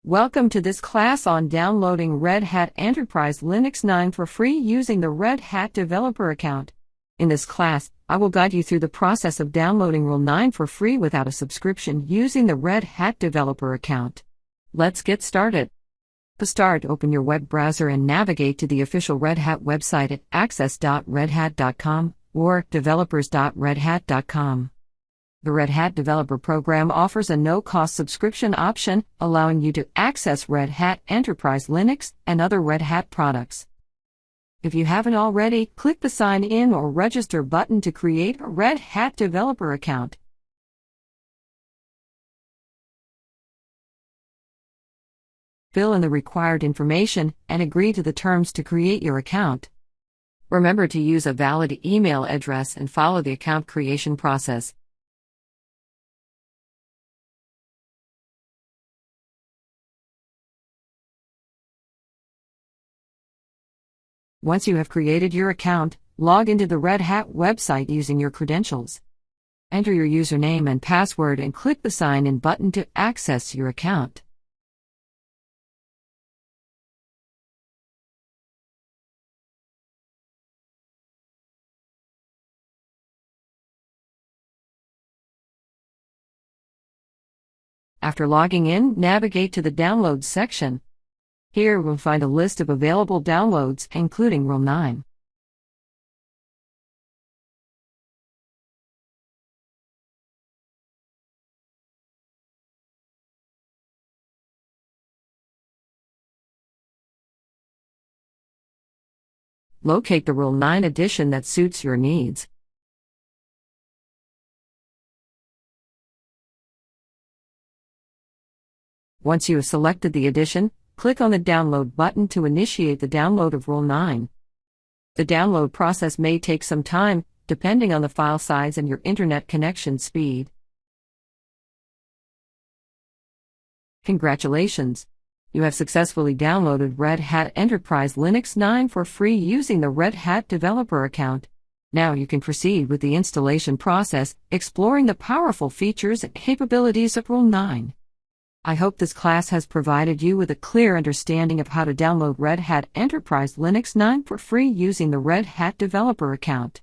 Welcome to this class on downloading Red Hat Enterprise Linux 9 for free using the Red Hat Developer Account. In this class, I will guide you through the process of downloading RHEL 9 for free without a subscription using the Red Hat Developer Account. Let's get started. To start, open your web browser and navigate to the official Red Hat website at access.redhat.com or developers.redhat.com. The Red Hat Developer Program offers a no-cost subscription option, allowing you to access Red Hat Enterprise Linux and other Red Hat products. If you haven't already, click the Sign In or Register button to create a Red Hat Developer account. Fill in the required information and agree to the terms to create your account. Remember to use a valid email address and follow the account creation process. Once you have created your account, log into the Red Hat website using your credentials. Enter your username and password and click the Sign In button to access your account. After logging in, navigate to the Downloads section. Here we'll find a list of available downloads, including RHEL 9. Locate the RHEL 9 edition that suits your needs. Once you have selected the edition, click on the Download button to initiate the download of RHEL 9. The download process may take some time, depending on the file size and your internet connection speed. Congratulations! You have successfully downloaded Red Hat Enterprise Linux 9 for free using the Red Hat Developer Account. Now you can proceed with the installation process, exploring the powerful features and capabilities of RHEL 9. I hope this class has provided you with a clear understanding of how to download Red Hat Enterprise Linux 9 for free using the Red Hat Developer Account.